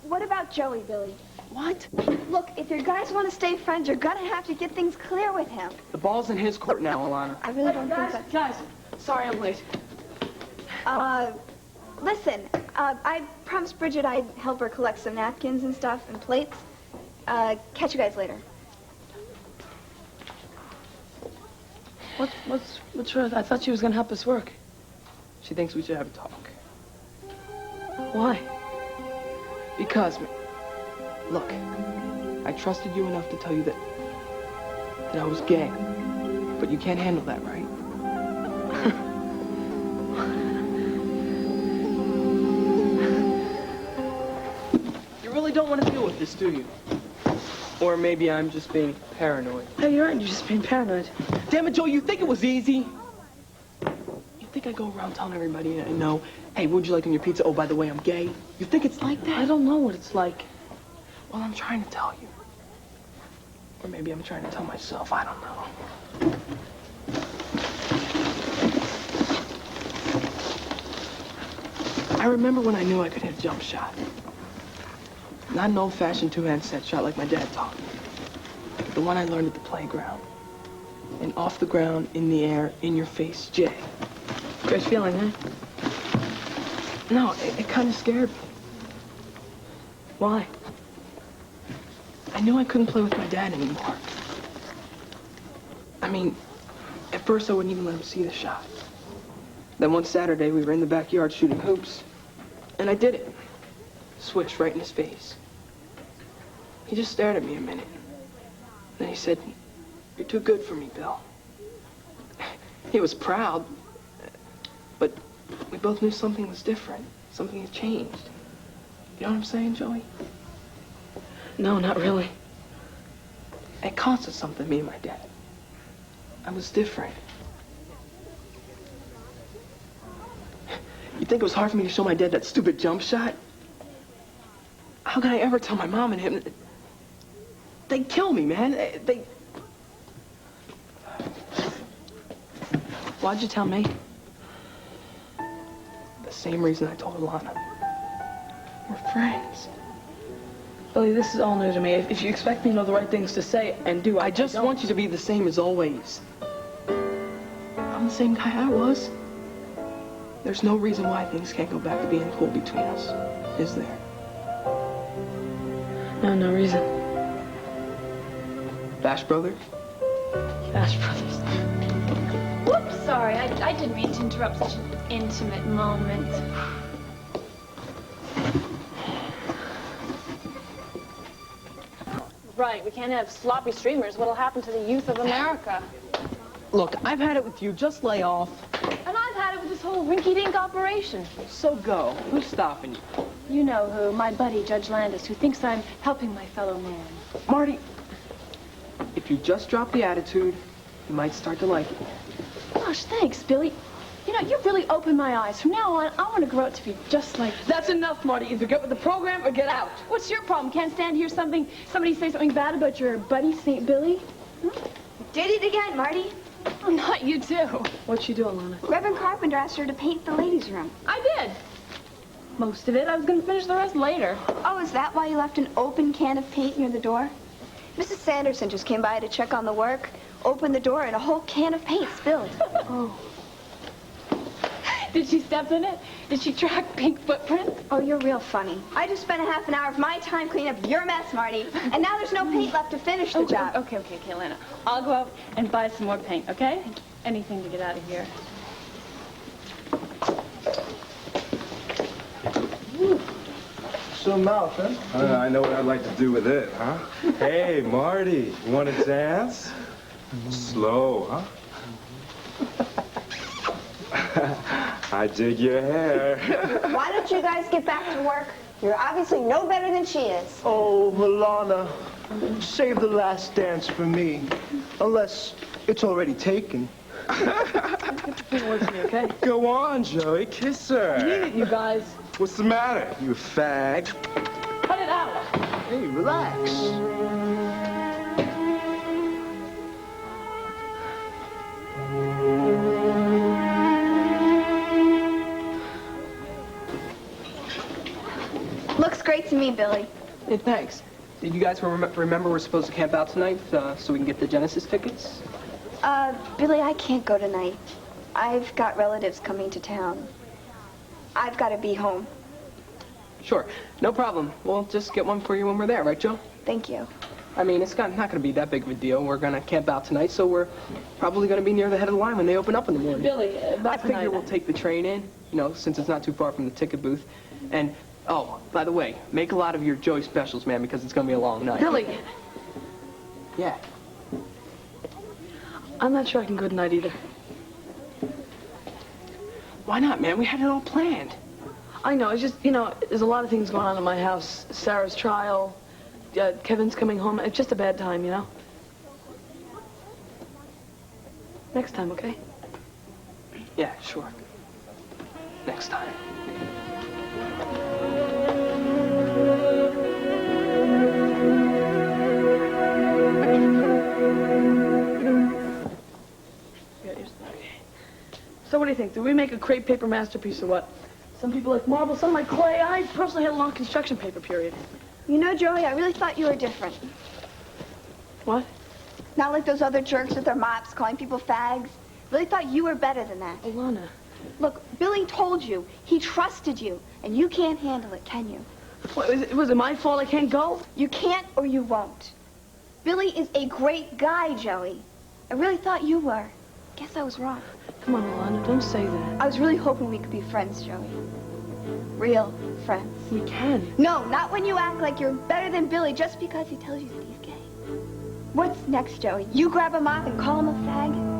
what about Joey, Billy? What? Look, if you guys want to stay friends, you're gonna have to get things clear with him. The ball's in his court now, Alana. I really don't think that... Guys, sorry I'm late. Listen, I promised Bridget I'd help her collect some napkins and stuff and plates. Catch you guys later. What's wrong? I thought she was gonna help us work. She thinks we should have a talk. Why? Because, look, I trusted you enough to tell you that I was gay. But you can't handle that, right? You really don't want to deal with this, do you? Or maybe I'm just being paranoid. No, you're right. You're just being paranoid. Damn it, Joe, you think it was easy? You think I go around telling everybody I know, hey, what would you like on your pizza? Oh, by the way, I'm gay. You think it's like that? I don't know what it's like. Well, I'm trying to tell you. Or maybe I'm trying to tell myself. I don't know. I remember when I knew I could hit a jump shot. Not an old-fashioned two-hand set shot like my dad taught me. But the one I learned at the playground. And off the ground, in the air, in your face, Jay. Great feeling, huh? No, it kind of scared me. Why? I knew I couldn't play with my dad anymore. I mean, at first I wouldn't even let him see the shot. Then one Saturday we were in the backyard shooting hoops, and I did it. Switched right in his face. He just stared at me a minute. Then he said, "You're too good for me, Bill." He was proud, but we both knew something was different. Something had changed. You know what I'm saying, Joey? No, not really. It cost us something, me and my dad. I was different. You think it was hard for me to show my dad that stupid jump shot? How could I ever tell my mom and him? They'd kill me, man. They... Why'd you tell me? The same reason I told Alana. We're friends. Billy, this is all new to me. If you expect me to know the right things to say and do, I just want you to be the same as always. I'm the same guy I was. There's no reason why things can't go back to being cool between us, is there? No, no reason. Bash Brothers? Bash Brothers. Whoops, sorry. I didn't mean to interrupt such an intimate moment. Right, we can't have sloppy streamers. What'll happen to the youth of America? Look, I've had it with you. Just lay off. And I've had it with this whole rinky-dink operation. So go. Who's stopping you? You know who, my buddy, Judge Landis, who thinks I'm helping my fellow man. Marty, if you just drop the attitude, you might start to like it. Gosh, thanks, Billy. You know, you've really opened my eyes. From now on, I want to grow up to be just like you. That's enough, Marty. Either get with the program or get out. What's your problem? Can't stand to hear somebody say something bad about your buddy, St. Billy? Did it again, Marty. Oh, not you, too. What'd she do, Alana? Reverend Carpenter asked her to paint the ladies' room. I did. Most of it. I was going to finish the rest later. Oh, is that why you left an open can of paint near the door? Mrs. Sanderson just came by to check on the work, opened the door, and a whole can of paint spilled. Oh. Did she step in it? Did she track pink footprints? Oh, you're real funny. I just spent a half an hour of my time cleaning up your mess, Marty. And now there's no paint left to finish the job. Okay, Lena. I'll go out and buy some more paint, okay? Anything to get out of here. Some mouth, huh? I know what I'd like to do with it, huh? Hey, Marty, you want to dance? Slow, huh? I dig your hair. Why don't you guys get back to work? You're obviously no better than she is. Oh, Alana, save the last dance for me. Unless it's already taken. Okay? Go on, Joey, kiss her. Mean it, you guys. What's the matter, you fag? Cut it out. Hey, relax. Looks great to meet Billy. Hey, thanks. Did you guys remember we're supposed to camp out tonight so we can get the Genesis tickets? Billy, I can't go tonight. I've got relatives coming to town. I've got to be home. Sure, no problem. We'll just get one for you when we're there, right, Joe? Thank you. I mean, it's not going to be that big of a deal. We're going to camp out tonight, so we're probably going to be near the head of the line when they open up in the morning. Billy, I about figure tonight. we'll take the train in, since it's not too far from the ticket booth. And, oh, by the way, make a lot of your Joey specials, man, because it's going to be a long night. Billy, Yeah. I'm not sure I can go tonight either. Why not, man? We had it all planned. I know, it's just, there's a lot of things going on in my house. Sarah's trial, Kevin's coming home. It's just a bad time, Next time, okay? Yeah, sure. Next time. So what do you think? Do we make a crepe paper masterpiece or what? Some people like marble, some like clay. I personally had a long construction paper period. You know, Joey, I really thought you were different. What? Not like those other jerks with their mops calling people fags. Really thought you were better than that. Alana. Look, Billy told you. He trusted you. And you can't handle it, can you? What, was it my fault I can't go? You can't or you won't. Billy is a great guy, Joey. I really thought you were. Guess I was wrong. Come on, Alana, don't say that. I was really hoping we could be friends, Joey. Real friends. We can. No, not when you act like you're better than Billy just because he tells you that he's gay. What's next, Joey? You grab him up and call him a fag?